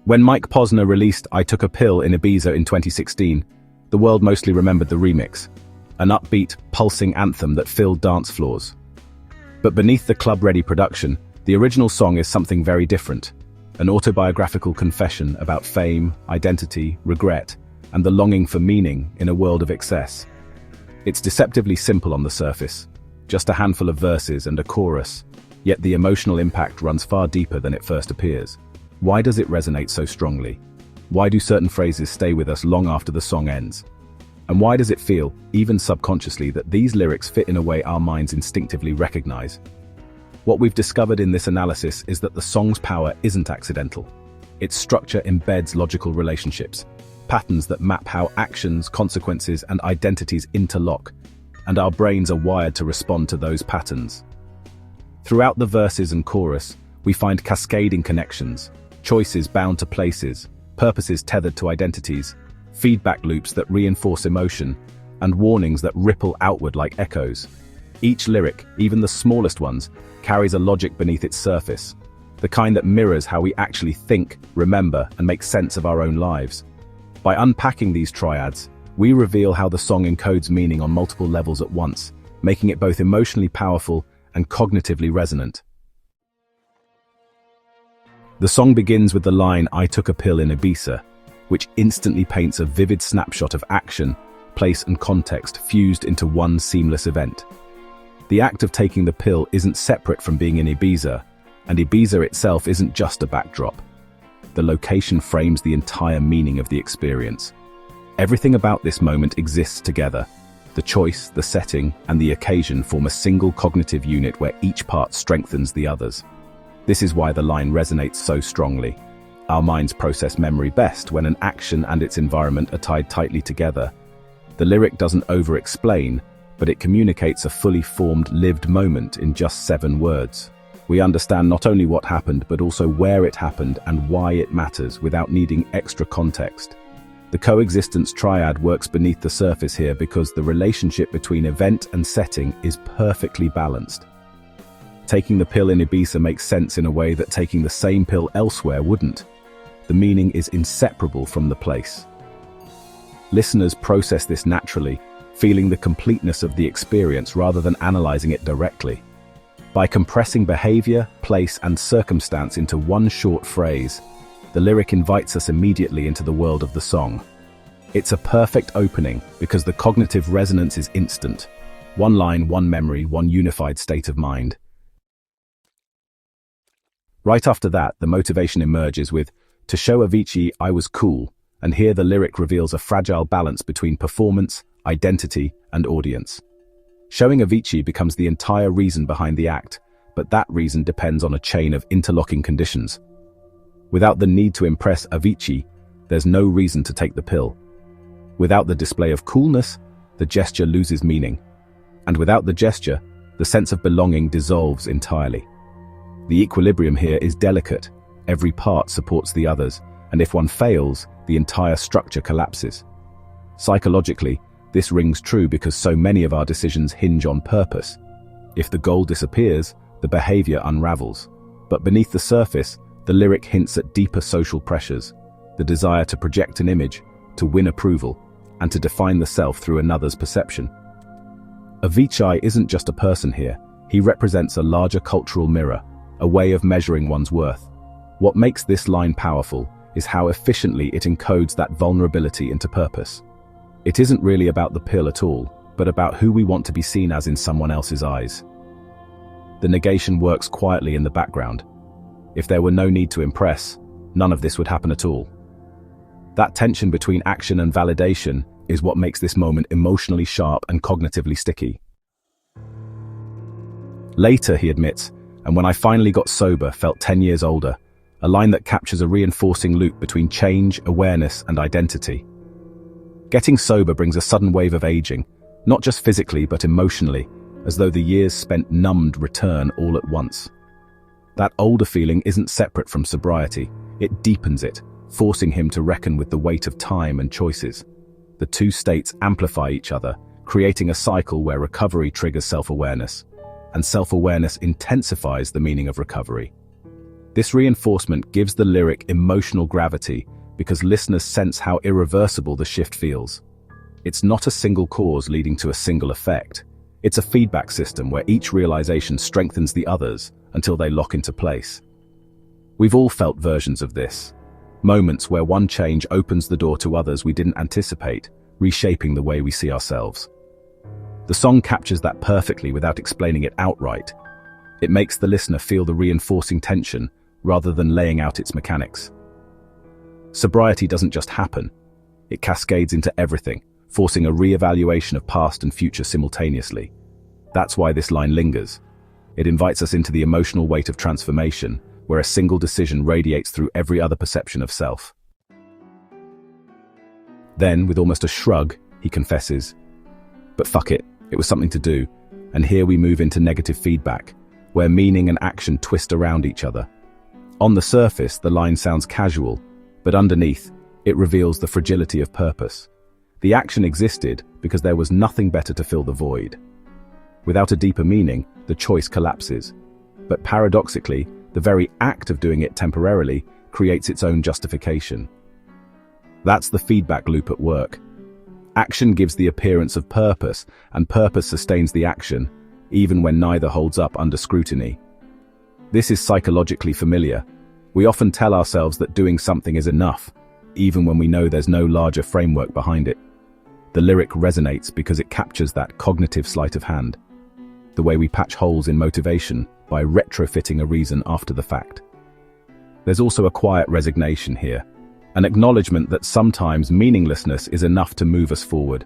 When Mike Posner released I Took a Pill in Ibiza in 2016, the world mostly remembered the remix, an upbeat, pulsing anthem that filled dance floors. But beneath the club-ready production, the original song is something very different, an autobiographical confession about fame, identity, regret, and the longing for meaning in a world of excess. It's deceptively simple on the surface, just a handful of verses and a chorus, yet the emotional impact runs far deeper than it first appears. Why does it resonate so strongly? Why do certain phrases stay with us long after the song ends? And why does it feel, even subconsciously, that these lyrics fit in a way our minds instinctively recognize? What we've discovered in this analysis is that the song's power isn't accidental. Its structure embeds logical relationships, patterns that map how actions, consequences, and identities interlock, and our brains are wired to respond to those patterns. Throughout the verses and chorus, we find cascading connections, choices bound to places, purposes tethered to identities, feedback loops that reinforce emotion, and warnings that ripple outward like echoes. Each lyric, even the smallest ones, carries a logic beneath its surface, the kind that mirrors how we actually think, remember, and make sense of our own lives. By unpacking these triads, we reveal how the song encodes meaning on multiple levels at once, making it both emotionally powerful and cognitively resonant. The song begins with the line, "I took a pill in Ibiza," which instantly paints a vivid snapshot of action, place, and context fused into one seamless event. The act of taking the pill isn't separate from being in Ibiza, and Ibiza itself isn't just a backdrop. The location frames the entire meaning of the experience. Everything about this moment exists together. The choice, the setting, and the occasion form a single cognitive unit where each part strengthens the others. This is why the line resonates so strongly. Our minds process memory best when an action and its environment are tied tightly together. The lyric doesn't over-explain, but it communicates a fully formed, lived moment in just 7 words. We understand not only what happened, but also where it happened and why it matters without needing extra context. The coexistence triad works beneath the surface here because the relationship between event and setting is perfectly balanced. Taking the pill in Ibiza makes sense in a way that taking the same pill elsewhere wouldn't. The meaning is inseparable from the place. Listeners process this naturally, feeling the completeness of the experience rather than analyzing it directly. By compressing behavior, place, and circumstance into one short phrase, the lyric invites us immediately into the world of the song. It's a perfect opening because the cognitive resonance is instant. One line, one memory, one unified state of mind. Right after that, the motivation emerges with, "To show Avicii I was cool," and here the lyric reveals a fragile balance between performance, identity, and audience. Showing Avicii becomes the entire reason behind the act, but that reason depends on a chain of interlocking conditions. Without the need to impress Avicii, there's no reason to take the pill. Without the display of coolness, the gesture loses meaning. And without the gesture, the sense of belonging dissolves entirely. The equilibrium here is delicate. Every part supports the others, and if one fails, the entire structure collapses. Psychologically, this rings true because so many of our decisions hinge on purpose. If the goal disappears, the behavior unravels. But beneath the surface, the lyric hints at deeper social pressures, the desire to project an image, to win approval, and to define the self through another's perception. Avicii isn't just a person here, he represents a larger cultural mirror, a way of measuring one's worth. What makes this line powerful is how efficiently it encodes that vulnerability into purpose. It isn't really about the pill at all, but about who we want to be seen as in someone else's eyes. The negation works quietly in the background. If there were no need to impress, none of this would happen at all. That tension between action and validation is what makes this moment emotionally sharp and cognitively sticky. Later, he admits, "And when I finally got sober, felt 10 years older," a line that captures a reinforcing loop between change, awareness, and identity. Getting sober brings a sudden wave of aging, not just physically but emotionally, as though the years spent numbed return all at once. That older feeling isn't separate from sobriety, it deepens it, forcing him to reckon with the weight of time and choices. The two states amplify each other, creating a cycle where recovery triggers self-awareness, and self-awareness intensifies the meaning of recovery. This reinforcement gives the lyric emotional gravity because listeners sense how irreversible the shift feels. It's not a single cause leading to a single effect. It's a feedback system where each realization strengthens the others until they lock into place. We've all felt versions of this. Moments where one change opens the door to others we didn't anticipate, reshaping the way we see ourselves. The song captures that perfectly without explaining it outright. It makes the listener feel the reinforcing tension rather than laying out its mechanics. Sobriety doesn't just happen. It cascades into everything, forcing a re-evaluation of past and future simultaneously. That's why this line lingers. It invites us into the emotional weight of transformation, where a single decision radiates through every other perception of self. Then, with almost a shrug, he confesses, "But fuck it, it was something to do." And here we move into negative feedback, where meaning and action twist around each other. On the surface, the line sounds casual, but underneath, it reveals the fragility of purpose. The action existed because there was nothing better to fill the void. Without a deeper meaning, the choice collapses. But paradoxically, the very act of doing it temporarily creates its own justification. That's the feedback loop at work. Action gives the appearance of purpose, and purpose sustains the action, even when neither holds up under scrutiny. This is psychologically familiar. We often tell ourselves that doing something is enough, even when we know there's no larger framework behind it. The lyric resonates because it captures that cognitive sleight of hand, the way we patch holes in motivation by retrofitting a reason after the fact. There's also a quiet resignation here, an acknowledgement that sometimes meaninglessness is enough to move us forward.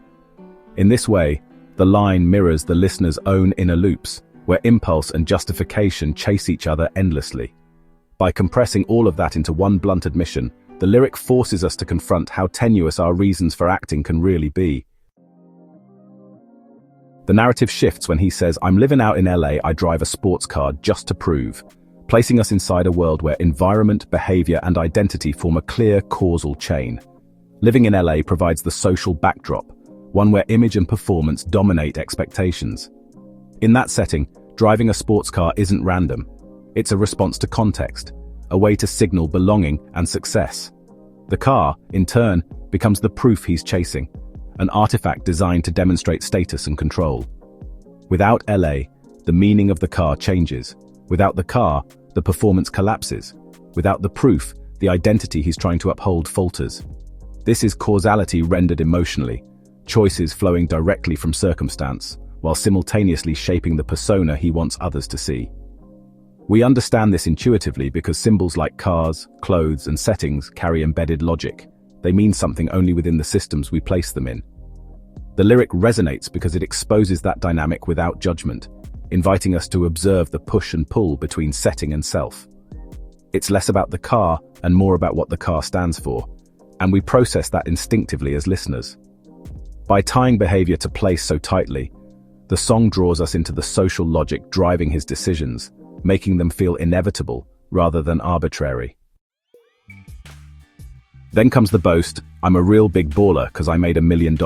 In this way, the line mirrors the listener's own inner loops, where impulse and justification chase each other endlessly. By compressing all of that into one blunt admission, the lyric forces us to confront how tenuous our reasons for acting can really be. The narrative shifts when he says, "I'm living out in LA, I drive a sports car just to prove," placing us inside a world where environment, behavior, and identity form a clear causal chain. Living in LA provides the social backdrop, one where image and performance dominate expectations. In that setting, driving a sports car isn't random. It's a response to context, a way to signal belonging and success. The car, in turn, becomes the proof he's chasing, an artifact designed to demonstrate status and control. Without LA, the meaning of the car changes. Without the car, the performance collapses. Without the proof, the identity he's trying to uphold falters. This is causality rendered emotionally, choices flowing directly from circumstance, while simultaneously shaping the persona he wants others to see. We understand this intuitively because symbols like cars, clothes, and settings carry embedded logic. They mean something only within the systems we place them in. The lyric resonates because it exposes that dynamic without judgment, inviting us to observe the push and pull between setting and self. It's less about the car and more about what the car stands for, and we process that instinctively as listeners. By tying behavior to place so tightly, the song draws us into the social logic driving his decisions, making them feel inevitable rather than arbitrary. Then comes the boast, "I'm a real big baller because I made $1 million,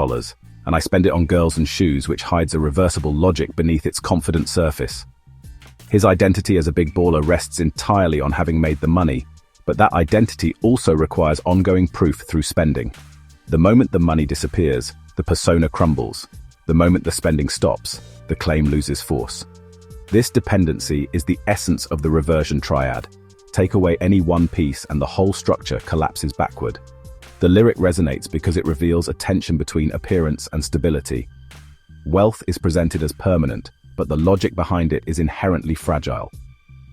and I spend it on girls and shoes," which hides a reversible logic beneath its confident surface. His identity as a big baller rests entirely on having made the money, but that identity also requires ongoing proof through spending. The moment the money disappears, the persona crumbles. The moment the spending stops, the claim loses force. This dependency is the essence of the reversion triad. Take away any one piece and the whole structure collapses backward. The lyric resonates because it reveals a tension between appearance and stability. Wealth is presented as permanent, but the logic behind it is inherently fragile.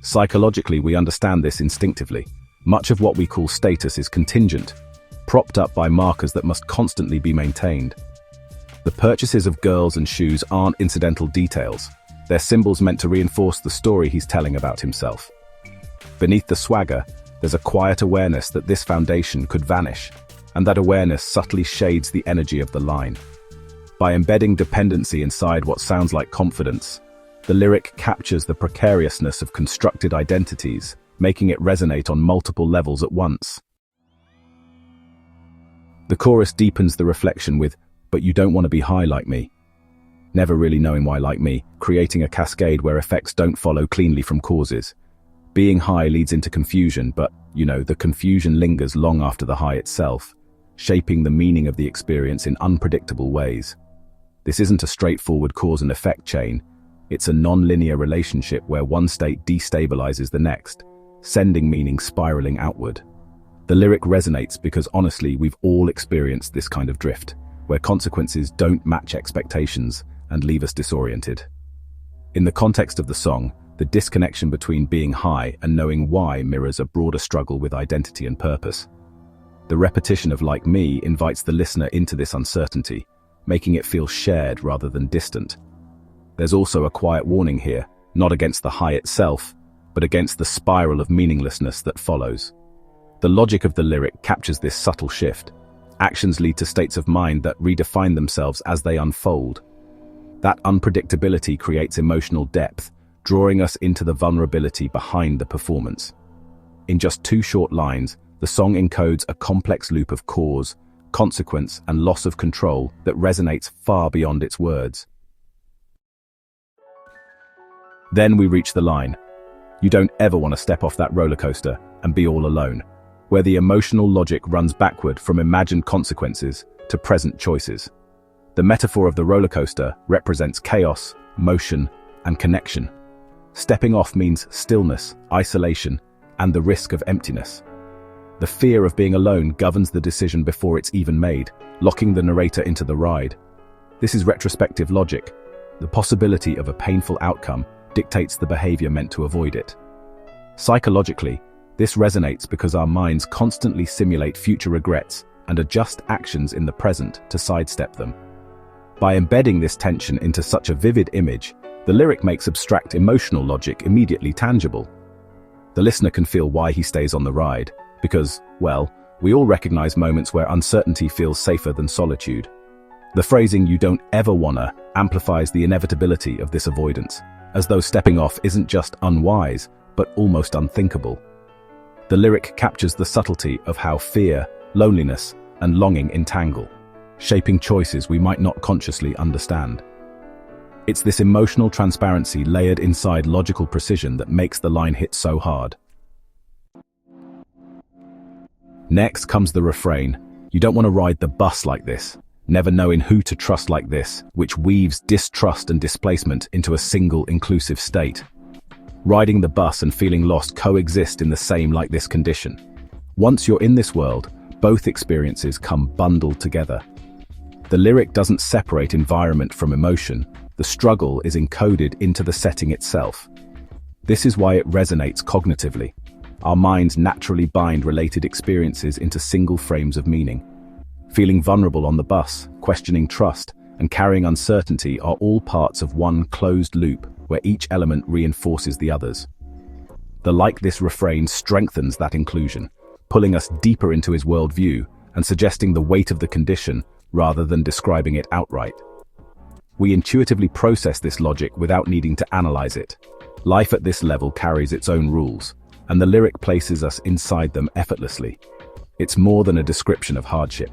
Psychologically, we understand this instinctively. Much of what we call status is contingent, propped up by markers that must constantly be maintained. The purchases of girls and shoes aren't incidental details. They're symbols meant to reinforce the story he's telling about himself. Beneath the swagger, there's a quiet awareness that this foundation could vanish, and that awareness subtly shades the energy of the line. By embedding dependency inside what sounds like confidence, the lyric captures the precariousness of constructed identities, making it resonate on multiple levels at once. The chorus deepens the reflection with, "But you don't want to be high like me," never really knowing why like me, creating a cascade where effects don't follow cleanly from causes. Being high leads into confusion, but, the confusion lingers long after the high itself, shaping the meaning of the experience in unpredictable ways. This isn't a straightforward cause and effect chain. It's a non-linear relationship where one state destabilizes the next, sending meaning spiraling outward. The lyric resonates because honestly, we've all experienced this kind of drift, where consequences don't match expectations and leave us disoriented. In the context of the song, the disconnection between being high and knowing why mirrors a broader struggle with identity and purpose. The repetition of "like me" invites the listener into this uncertainty, making it feel shared rather than distant. There's also a quiet warning here, not against the high itself, but against the spiral of meaninglessness that follows. The logic of the lyric captures this subtle shift. Actions lead to states of mind that redefine themselves as they unfold. That unpredictability creates emotional depth, drawing us into the vulnerability behind the performance. In just 2 short lines, the song encodes a complex loop of cause, consequence, and loss of control that resonates far beyond its words. Then we reach the line, "You don't ever want to step off that roller coaster and be all alone," where the emotional logic runs backward from imagined consequences to present choices. The metaphor of the roller coaster represents chaos, motion, and connection. Stepping off means stillness, isolation, and the risk of emptiness. The fear of being alone governs the decision before it's even made, locking the narrator into the ride. This is retrospective logic. The possibility of a painful outcome dictates the behavior meant to avoid it. Psychologically, this resonates because our minds constantly simulate future regrets and adjust actions in the present to sidestep them. By embedding this tension into such a vivid image, the lyric makes abstract emotional logic immediately tangible. The listener can feel why he stays on the ride, because, well, we all recognize moments where uncertainty feels safer than solitude. The phrasing "you don't ever wanna" amplifies the inevitability of this avoidance, as though stepping off isn't just unwise, but almost unthinkable. The lyric captures the subtlety of how fear, loneliness, and longing entangle, shaping choices we might not consciously understand. It's this emotional transparency layered inside logical precision that makes the line hit so hard. Next comes the refrain, "You don't want to ride the bus like this, never knowing who to trust like this," which weaves distrust and displacement into a single inclusive state. Riding the bus and feeling lost coexist in the same like this condition. Once you're in this world, both experiences come bundled together. The lyric doesn't separate environment from emotion. The struggle is encoded into the setting itself. This is why it resonates cognitively. Our minds naturally bind related experiences into single frames of meaning. Feeling vulnerable on the bus, questioning trust, and carrying uncertainty are all parts of one closed loop where each element reinforces the others. The "like this" refrain strengthens that inclusion, pulling us deeper into his worldview and suggesting the weight of the condition rather than describing it outright. We intuitively process this logic without needing to analyze it. Life at this level carries its own rules, and the lyric places us inside them effortlessly. It's more than a description of hardship.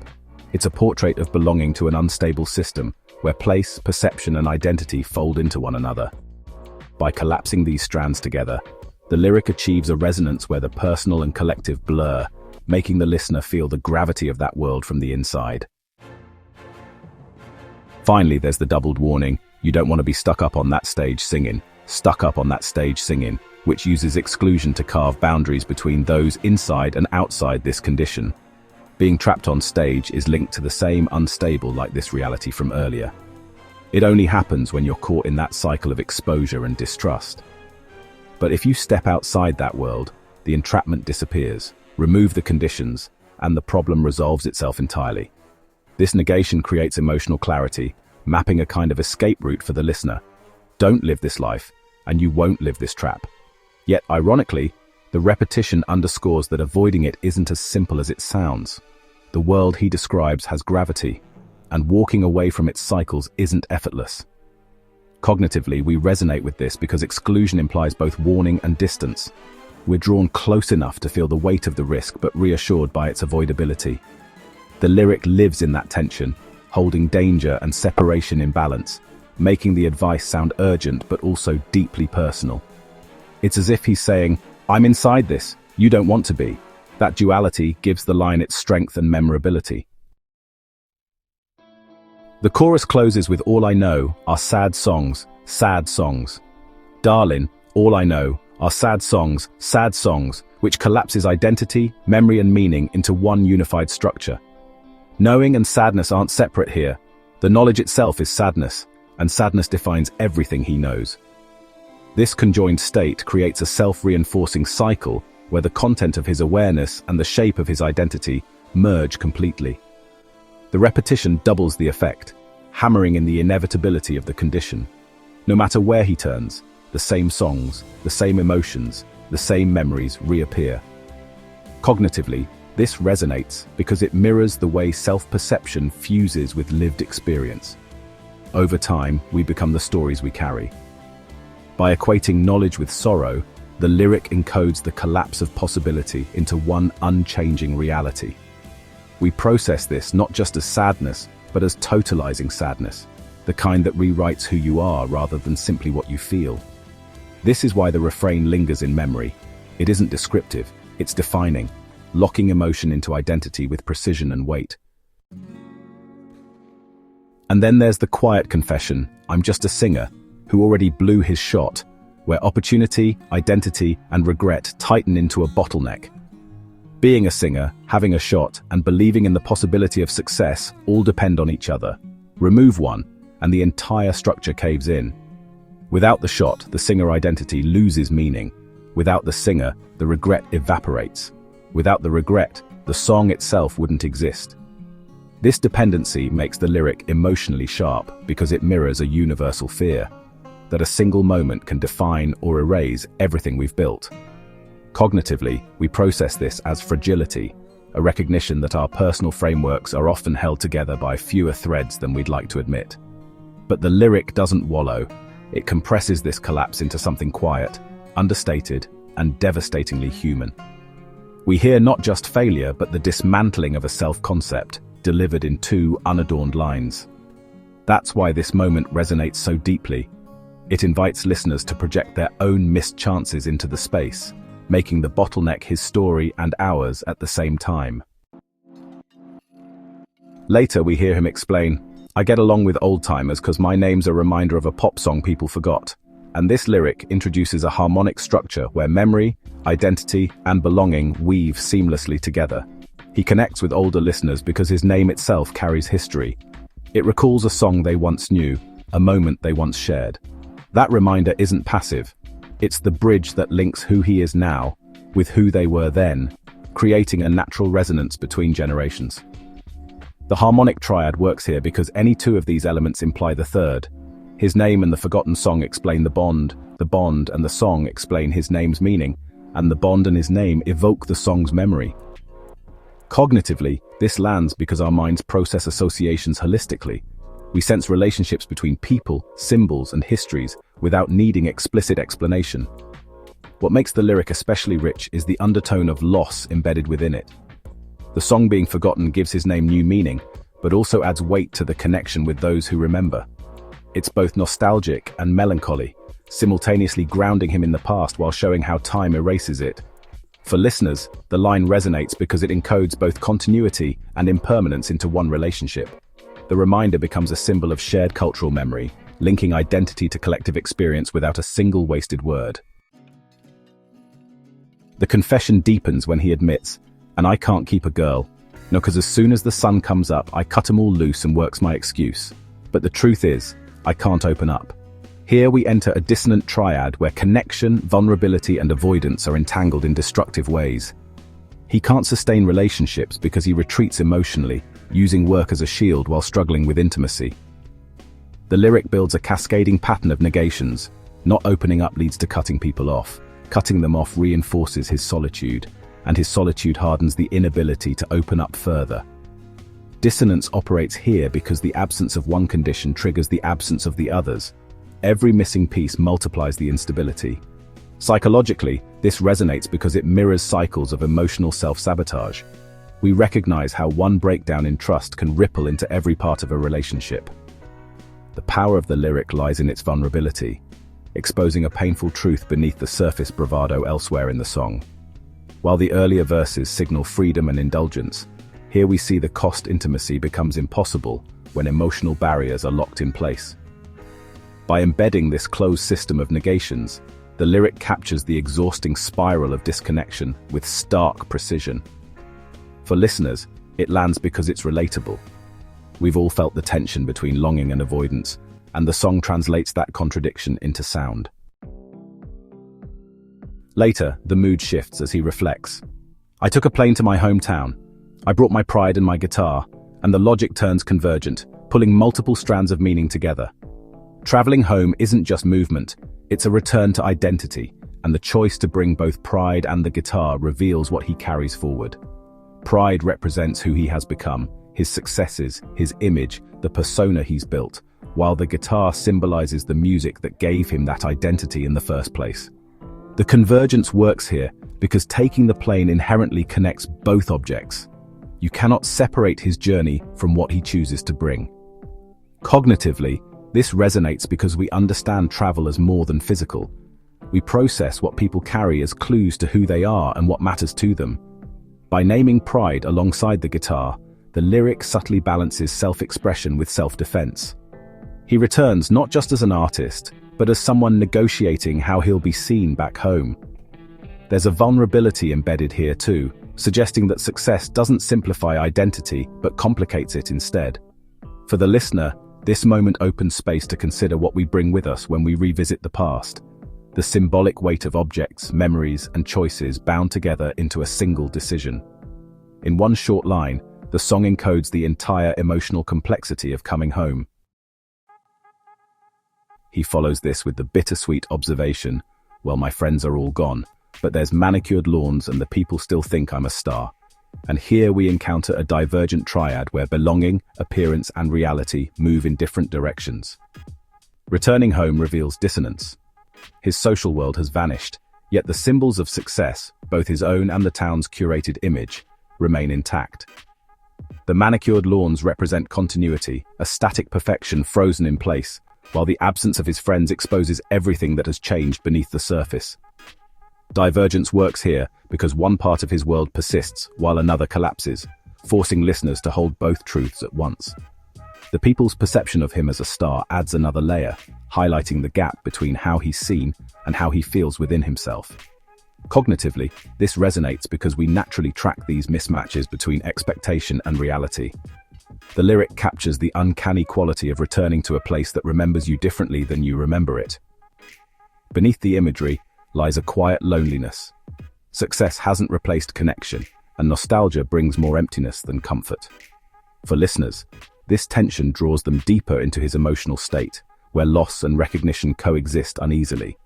It's a portrait of belonging to an unstable system where place, perception, and identity fold into one another. By collapsing these strands together, the lyric achieves a resonance where the personal and collective blur, making the listener feel the gravity of that world from the inside. Finally, there's the doubled warning, "You don't want to be stuck up on that stage singing," which uses exclusion to carve boundaries between those inside and outside this condition. Being trapped on stage is linked to the same unstable like this reality from earlier. It only happens when you're caught in that cycle of exposure and distrust. But if you step outside that world, the entrapment disappears, remove the conditions, and the problem resolves itself entirely. This negation creates emotional clarity, mapping a kind of escape route for the listener. Don't live this life, and you won't live this trap. Yet, ironically, the repetition underscores that avoiding it isn't as simple as it sounds. The world he describes has gravity, and walking away from its cycles isn't effortless. Cognitively, we resonate with this because exclusion implies both warning and distance. We're drawn close enough to feel the weight of the risk, but reassured by its avoidability. The lyric lives in that tension, holding danger and separation in balance, making the advice sound urgent but also deeply personal. It's as if he's saying, I'm inside this, you don't want to be. That duality gives the line its strength and memorability. The chorus closes with "All I know are sad songs, sad songs. Darling, all I know are sad songs, which collapses identity, memory and meaning into one unified structure. Knowing and sadness aren't separate here. The knowledge itself is sadness, and sadness defines everything he knows. This conjoined state creates a self-reinforcing cycle where the content of his awareness and the shape of his identity merge completely. The repetition doubles the effect, hammering in the inevitability of the condition. No matter where he turns, the same songs, the same emotions, the same memories reappear. Cognitively, this resonates because it mirrors the way self-perception fuses with lived experience. Over time, we become the stories we carry. By equating knowledge with sorrow, the lyric encodes the collapse of possibility into one unchanging reality. We process this not just as sadness, but as totalizing sadness, the kind that rewrites who you are rather than simply what you feel. This is why the refrain lingers in memory. It isn't descriptive, it's defining, locking emotion into identity with precision and weight. And then there's the quiet confession, "I'm just a singer," who already blew his shot, where opportunity, identity, and regret tighten into a bottleneck. Being a singer, having a shot, and believing in the possibility of success all depend on each other. Remove one, and the entire structure caves in. Without the shot, the singer identity loses meaning. Without the singer, the regret evaporates. Without the regret, the song itself wouldn't exist. This dependency makes the lyric emotionally sharp because it mirrors a universal fear, that a single moment can define or erase everything we've built. Cognitively, we process this as fragility, a recognition that our personal frameworks are often held together by fewer threads than we'd like to admit. But the lyric doesn't wallow. It compresses this collapse into something quiet, understated, and devastatingly human. We hear not just failure, but the dismantling of a self-concept, delivered in two unadorned lines. That's why this moment resonates so deeply. It invites listeners to project their own missed chances into the space, making the bottleneck his story and ours at the same time. Later we hear him explain, "I get along with old-timers because my name's a reminder of a pop song people forgot." And this lyric introduces a harmonic structure where memory, identity, and belonging weave seamlessly together. He connects with older listeners because his name itself carries history. It recalls a song they once knew, a moment they once shared. That reminder isn't passive. It's the bridge that links who he is now with who they were then, creating a natural resonance between generations. The harmonic triad works here because any two of these elements imply the third. His name and the forgotten song explain the bond and the song explain his name's meaning, and the bond and his name evoke the song's memory. Cognitively, this lands because our minds process associations holistically. We sense relationships between people, symbols, and histories without needing explicit explanation. What makes the lyric especially rich is the undertone of loss embedded within it. The song being forgotten gives his name new meaning, but also adds weight to the connection with those who remember. It's both nostalgic and melancholy, simultaneously grounding him in the past while showing how time erases it. For listeners, the line resonates because it encodes both continuity and impermanence into one relationship. The reminder becomes a symbol of shared cultural memory, linking identity to collective experience without a single wasted word. The confession deepens when he admits, "And I can't keep a girl. No, 'cause as soon as the sun comes up, I cut 'em all loose and works my excuse. But the truth is, I can't open up." Here we enter a dissonant triad where connection, vulnerability, and avoidance are entangled in destructive ways. He can't sustain relationships because he retreats emotionally, using work as a shield while struggling with intimacy. The lyric builds a cascading pattern of negations. Not opening up leads to cutting people off. Cutting them off reinforces his solitude, and his solitude hardens the inability to open up further. Dissonance operates here because the absence of one condition triggers the absence of the others. Every missing piece multiplies the instability. Psychologically, this resonates because it mirrors cycles of emotional self-sabotage. We recognize how one breakdown in trust can ripple into every part of a relationship. The power of the lyric lies in its vulnerability. exposing a painful truth beneath the surface bravado elsewhere in the song. While the earlier verses signal freedom and indulgence, here we see the cost intimacy becomes impossible when emotional barriers are locked in place. By embedding this closed system of negations, the lyric captures the exhausting spiral of disconnection with stark precision. For listeners, it lands because it's relatable. We've all felt the tension between longing and avoidance, and the song translates that contradiction into sound. Later, the mood shifts as he reflects. I took a plane to my hometown. I brought my pride and my guitar, and the logic turns convergent, pulling multiple strands of meaning together. Traveling home isn't just movement, it's a return to identity, and the choice to bring both pride and the guitar reveals what he carries forward. Pride represents who he has become, his successes, his image, the persona he's built, while the guitar symbolizes the music that gave him that identity in the first place. The convergence works here because taking the plane inherently connects both objects. You cannot separate his journey from what he chooses to bring. Cognitively, this resonates because we understand travel as more than physical. We process what people carry as clues to who they are and what matters to them. By naming pride alongside the guitar, the lyric subtly balances self-expression with self-defense. He returns not just as an artist, but as someone negotiating how he'll be seen back home. There's a vulnerability embedded here too, suggesting that success doesn't simplify identity but complicates it instead. For the listener, this moment opens space to consider what we bring with us when we revisit the past. The symbolic weight of objects, memories, and choices bound together into a single decision. In one short line, the song encodes the entire emotional complexity of coming home. He follows this with the bittersweet observation, well, my friends are all gone, but there's manicured lawns and the people still think I'm a star. And here we encounter a divergent triad where belonging, appearance, and reality move in different directions. Returning home reveals dissonance. His social world has vanished, yet the symbols of success, both his own and the town's curated image, remain intact. The manicured lawns represent continuity, a static perfection frozen in place, while the absence of his friends exposes everything that has changed beneath the surface. Divergence works here because one part of his world persists while another collapses, forcing listeners to hold both truths at once. The people's perception of him as a star adds another layer, highlighting the gap between how he's seen and how he feels within himself. Cognitively, this resonates because we naturally track these mismatches between expectation and reality. The lyric captures the uncanny quality of returning to a place that remembers you differently than you remember it. Beneath the imagery lies a quiet loneliness. Success hasn't replaced connection, and nostalgia brings more emptiness than comfort. For listeners, this tension draws them deeper into his emotional state, where loss and recognition coexist uneasily.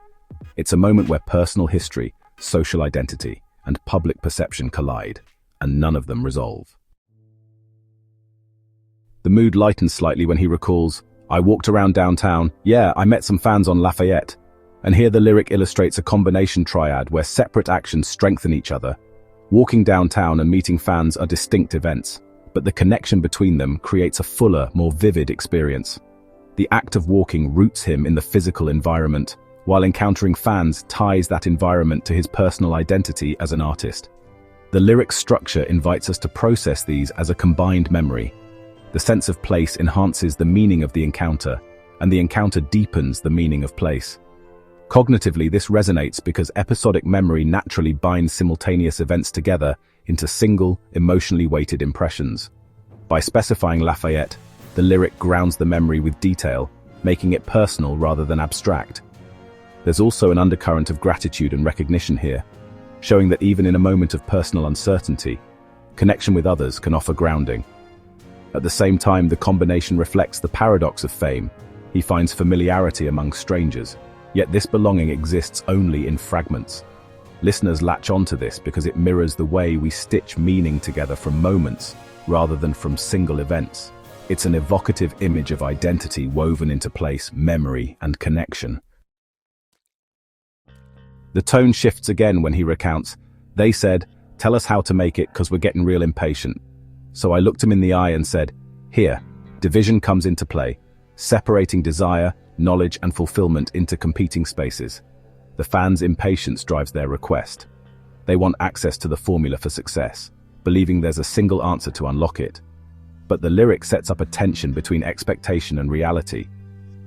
It's a moment where personal history, social identity, and public perception collide, and none of them resolve. The mood lightens slightly when he recalls, I walked around downtown, I met some fans on Lafayette. And here the lyric illustrates a combination triad where separate actions strengthen each other. Walking downtown and meeting fans are distinct events, but the connection between them creates a fuller, more vivid experience. The act of walking roots him in the physical environment, while encountering fans ties that environment to his personal identity as an artist. The lyric structure invites us to process these as a combined memory. The sense of place enhances the meaning of the encounter, and the encounter deepens the meaning of place. Cognitively, this resonates because episodic memory naturally binds simultaneous events together into single, emotionally weighted impressions. By specifying Lafayette, the lyric grounds the memory with detail, making it personal rather than abstract. There's also an undercurrent of gratitude and recognition here, showing that even in a moment of personal uncertainty, connection with others can offer grounding. At the same time, the combination reflects the paradox of fame. He finds familiarity among strangers, yet this belonging exists only in fragments. Listeners latch onto this because it mirrors the way we stitch meaning together from moments, rather than from single events. It's an evocative image of identity woven into place, memory, and connection. The tone shifts again when he recounts, they said, tell us how to make it because we're getting real impatient. So I looked him in the eye and said, here, division comes into play, separating desire, knowledge and fulfillment into competing spaces. The fans' impatience drives their request. They want access to the formula for success, believing there's a single answer to unlock it. But the lyric sets up a tension between expectation and reality.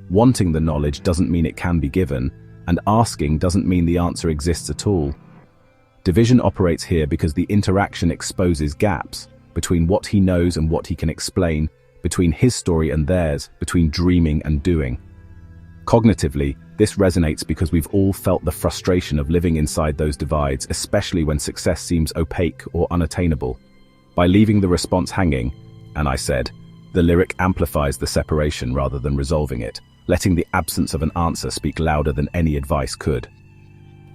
Wanting the knowledge doesn't mean it can be given, and asking doesn't mean the answer exists at all. Division operates here because the interaction exposes gaps between what he knows and what he can explain, between his story and theirs, between dreaming and doing. Cognitively, this resonates because we've all felt the frustration of living inside those divides, especially when success seems opaque or unattainable. By leaving the response hanging, and I said, the lyric amplifies the separation rather than resolving it, letting the absence of an answer speak louder than any advice could.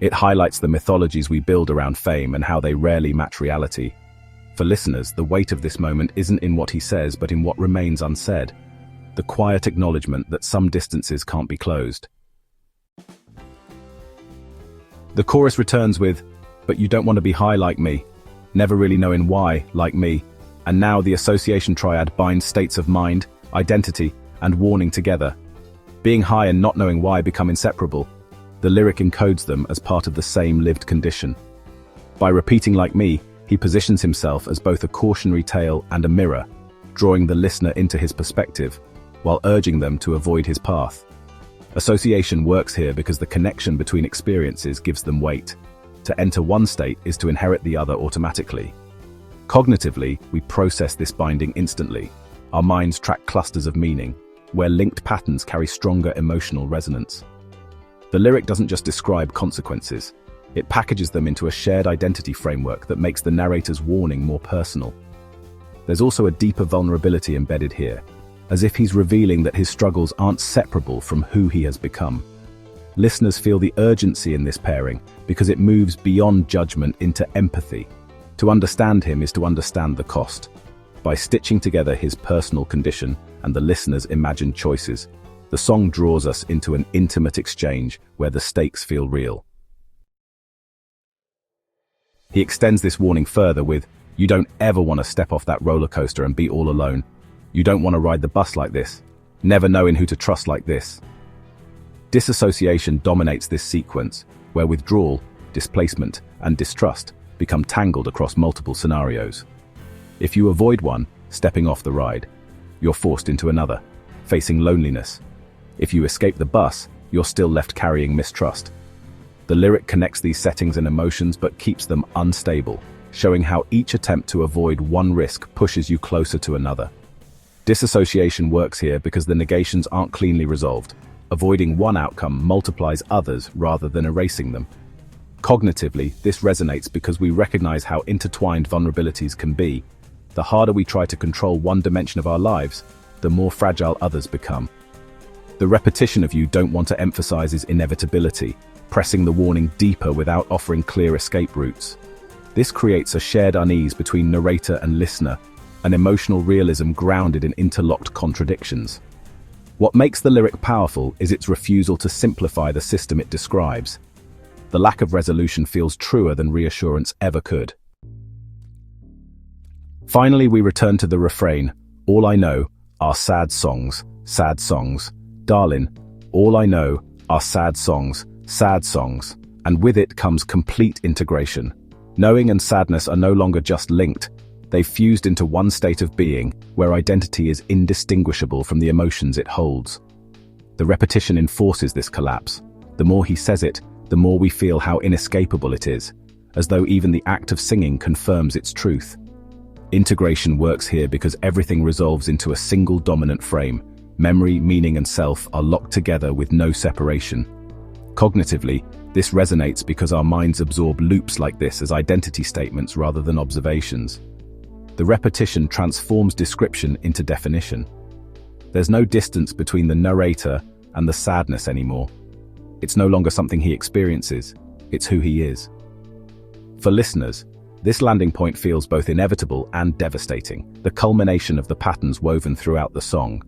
It highlights the mythologies we build around fame and how they rarely match reality. For listeners, the weight of this moment isn't in what he says, but in what remains unsaid. The quiet acknowledgement that some distances can't be closed. The chorus returns with, "But you don't want to be high like me," never really knowing why, like me. And now the association triad binds states of mind, identity, and warning together. Being high and not knowing why become inseparable. The lyric encodes them as part of the same lived condition. By repeating like me, he positions himself as both a cautionary tale and a mirror, drawing the listener into his perspective, while urging them to avoid his path. Association works here because the connection between experiences gives them weight. To enter one state is to inherit the other automatically. Cognitively, we process this binding instantly. Our minds track clusters of meaning, where linked patterns carry stronger emotional resonance. The lyric doesn't just describe consequences, it packages them into a shared identity framework that makes the narrator's warning more personal. There's also a deeper vulnerability embedded here, as if he's revealing that his struggles aren't separable from who he has become. Listeners feel the urgency in this pairing because it moves beyond judgment into empathy. To understand him is to understand the cost. By stitching together his personal condition and the listener's imagined choices, the song draws us into an intimate exchange where the stakes feel real. He extends this warning further with, "You don't ever want to step off that roller coaster and be all alone. You don't want to ride the bus like this, never knowing who to trust like this." Disassociation dominates this sequence, where withdrawal, displacement, and distrust become tangled across multiple scenarios. If you avoid one, stepping off the ride, you're forced into another, facing loneliness. If you escape the bus, you're still left carrying mistrust. The lyric connects these settings and emotions but keeps them unstable, showing how each attempt to avoid one risk pushes you closer to another. Disassociation works here because the negations aren't cleanly resolved. Avoiding one outcome multiplies others rather than erasing them. Cognitively, this resonates because we recognize how intertwined vulnerabilities can be. The harder we try to control one dimension of our lives, the more fragile others become. The repetition of "you don't want to" emphasizes inevitability, pressing the warning deeper without offering clear escape routes. This creates a shared unease between narrator and listener, an emotional realism grounded in interlocked contradictions. What makes the lyric powerful is its refusal to simplify the system it describes. The lack of resolution feels truer than reassurance ever could. Finally, we return to the refrain, "All I know are sad songs, darling. All I know are sad songs, and with it comes complete integration. Knowing and sadness are no longer just linked, they've fused into one state of being where identity is indistinguishable from the emotions it holds. The repetition enforces this collapse. The more he says it, the more we feel how inescapable it is, as though even the act of singing confirms its truth. Integration works here because everything resolves into a single dominant frame. Memory, meaning, and self are locked together with no separation. Cognitively, this resonates because our minds absorb loops like this as identity statements rather than observations. The repetition transforms description into definition. There's no distance between the narrator and the sadness anymore. It's no longer something he experiences, it's who he is. For listeners, this landing point feels both inevitable and devastating, the culmination of the patterns woven throughout the song.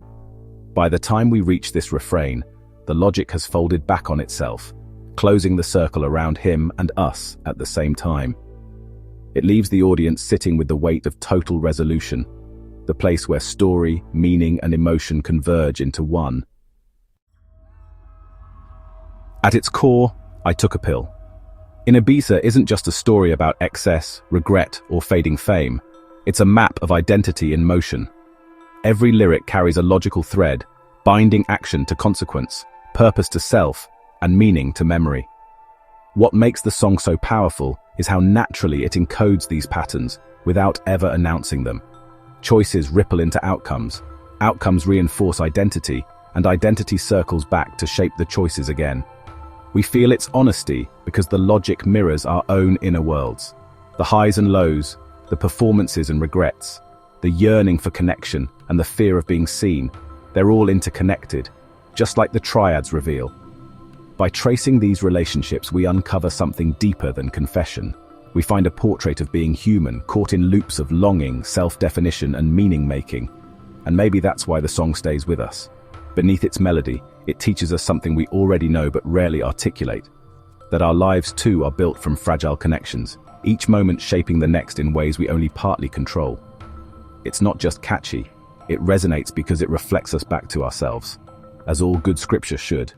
By the time we reach this refrain, the logic has folded back on itself, closing the circle around him and us at the same time. It leaves the audience sitting with the weight of total resolution, the place where story, meaning, and emotion converge into one. At its core, I took a pill. In Ibiza isn't just a story about excess, regret, or fading fame. It's a map of identity in motion. Every lyric carries a logical thread, binding action to consequence, purpose to self, and meaning to memory. What makes the song so powerful is how naturally it encodes these patterns without ever announcing them. Choices ripple into outcomes, outcomes reinforce identity, and identity circles back to shape the choices again. We feel its honesty because the logic mirrors our own inner worlds. The highs and lows, the performances and regrets, the yearning for connection and the fear of being seen, they're all interconnected, just like the triads reveal. By tracing these relationships, we uncover something deeper than confession. We find a portrait of being human, caught in loops of longing, self-definition, and meaning-making. And maybe that's why the song stays with us. Beneath its melody, it teaches us something we already know but rarely articulate, that our lives too are built from fragile connections, each moment shaping the next in ways we only partly control. It's not just catchy, it resonates because it reflects us back to ourselves, as all good scripture should.